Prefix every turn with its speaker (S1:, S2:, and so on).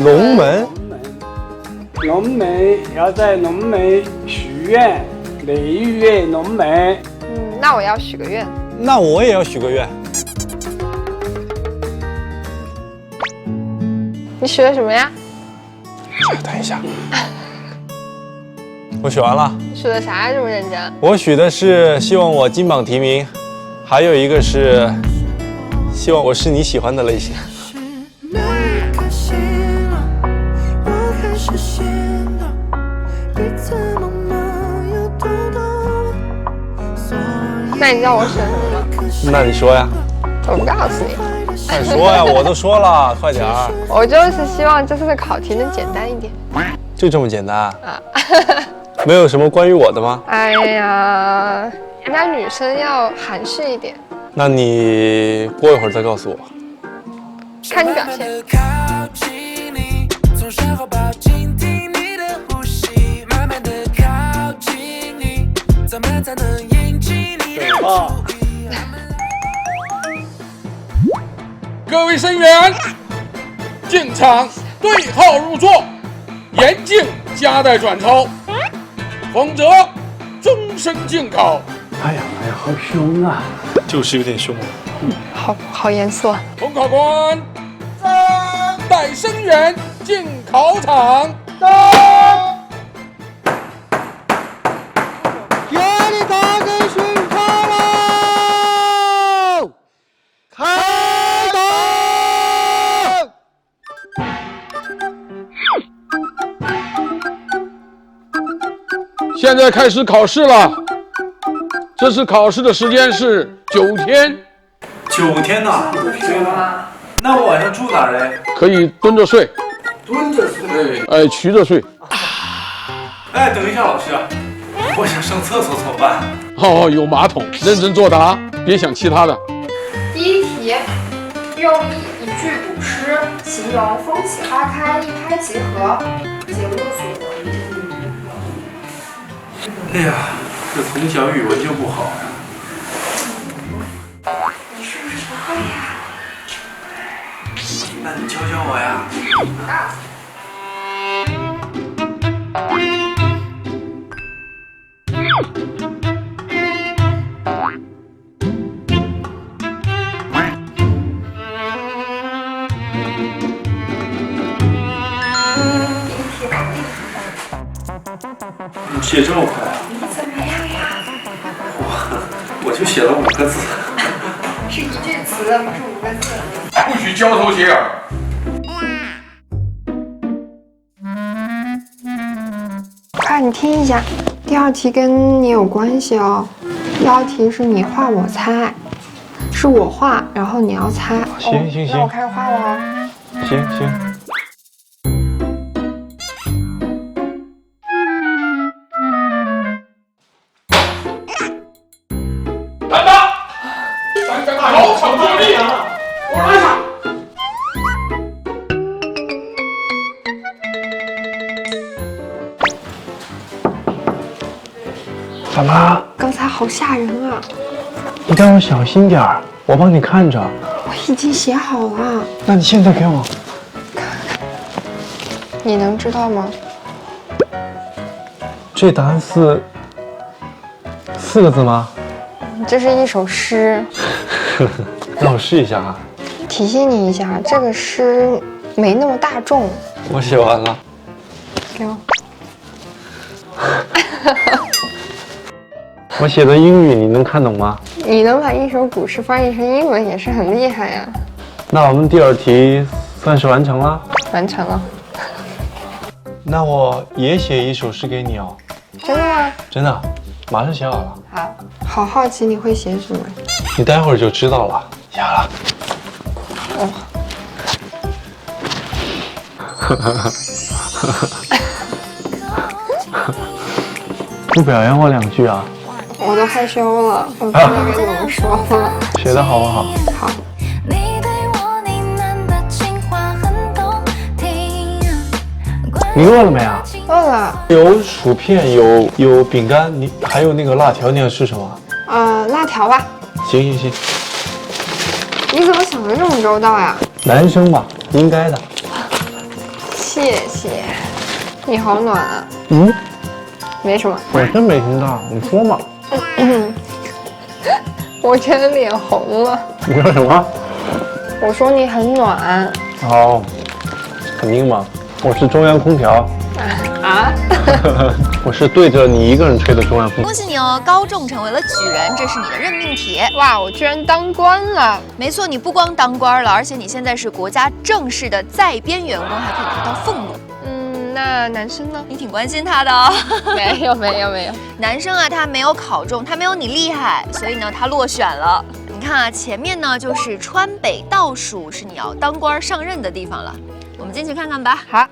S1: 龙门。
S2: 龙门要在龙门许愿，每月龙门。
S3: 那我要许个愿。
S1: 那我也要许个愿。
S3: 你许的什么呀？
S1: 等一下，我许完了。
S3: 你许的啥呀？这么认真？
S1: 我许的是希望我金榜题名，还有一个是希望我是你喜欢的类型。
S3: 那你知道我选什么吗？
S1: 那你说呀。
S3: 我不告诉你。
S1: 快说呀！我都说了，快点儿。
S3: 我就是希望这次的考题能简单一点。
S1: 就这么简单
S3: 啊？
S1: 没有什么关于我的吗？
S3: 哎呀，人家女生要含蓄一点。
S1: 那你过一会儿再告诉我。
S3: 看你表现。
S4: 各位生员，进场对号入座，严禁夹带转抄，否则终身禁考。
S2: 哎呀，好凶啊！
S1: 就是有点凶。
S3: 好严肃啊！
S4: 洪考官，带生员进考场。
S5: 给你打给巡查喽！开打！
S4: 现在开始考试了，这次考试的时间是9天。
S6: 9天呐！9天啊！那我晚上住哪儿嘞？
S4: 可以蹲着睡。
S6: 蹲着睡。
S4: 哎，曲着睡。
S6: 哎，等一下，老师，我想上厕所怎么办？
S4: 哦，有马桶，认真作答，别想其他的。
S7: 第一题，用一句古诗形容风起花开，一拍即合，节目组。
S6: 哎呀，这从小语文就不好呀。
S7: 你是不是不会呀？
S6: 那你教教我呀。你写这么快啊？
S7: 你怎么样呀？
S6: 我就写了5个字。
S7: 是一句词，不是5个字。
S4: 不许交头接耳。
S7: 快，你听一下，第2题跟你有关系哦。第2题是你画我猜，是我画，然后你要猜。
S1: 行，
S7: 那我开始画了哦。
S1: 行。
S4: 来吧，大家考场作弊，我来场。
S5: 怎么了？
S7: 刚才好吓人啊！
S5: 你让我小心点儿，我帮你看着。
S7: 我已经写好了。
S5: 那你现在给我。
S7: 你能知道吗？
S5: 这答案4个字吗？
S7: 这是一首诗。
S5: 让我试一下啊。
S7: 提醒你一下，这个诗没那么大众。
S1: 我写完了。
S7: 给我。
S5: 我写的英语你能看懂吗？
S7: 你能把一首古诗翻译成英文也是很厉害呀。
S5: 那我们第2题算是完成了。
S7: 完成了。
S5: 那我也写一首诗给你哦。
S7: 真的吗？
S5: 真的，马上写好了。
S7: 好，好好奇你会写什么。
S5: 你待会儿就知道了。写好了。
S7: 哦。
S5: 不表扬我2句啊？
S7: 我都害羞了，我不知道该怎么说了。
S5: 写的好不好？
S7: 好。
S5: 你饿了没啊？
S7: 饿了。
S5: 有薯片，有饼干，你还有那个辣条，你要吃什么？
S7: 辣条吧。
S5: 行。
S7: 你怎么想的这么周到呀？
S5: 男生嘛，应该的。
S3: 谢谢，你好暖啊。
S5: 嗯，
S3: 没什么，
S5: 我真没听到，你说嘛？
S3: 我觉得脸红了。
S5: 你说什么？
S3: 我说你很暖。
S5: 哦，肯定嘛，我是中央空调。
S3: 啊？
S5: 我是对着你一个人吹的中央空调。
S8: 恭喜你哦，高中成为了举人，这是你的任命题。
S3: 哇，我居然当官了！
S8: 没错，你不光当官了，而且你现在是国家正式的在编员工，还可以拿到俸禄。
S3: 那男生呢？
S8: 你挺关心他的哦。
S3: 没有。
S8: 男生啊，他没有考中，他没有你厉害，所以呢，他落选了。你看啊，前面呢就是川北倒数是你要当官上任的地方了，我们进去看看吧。
S3: 好。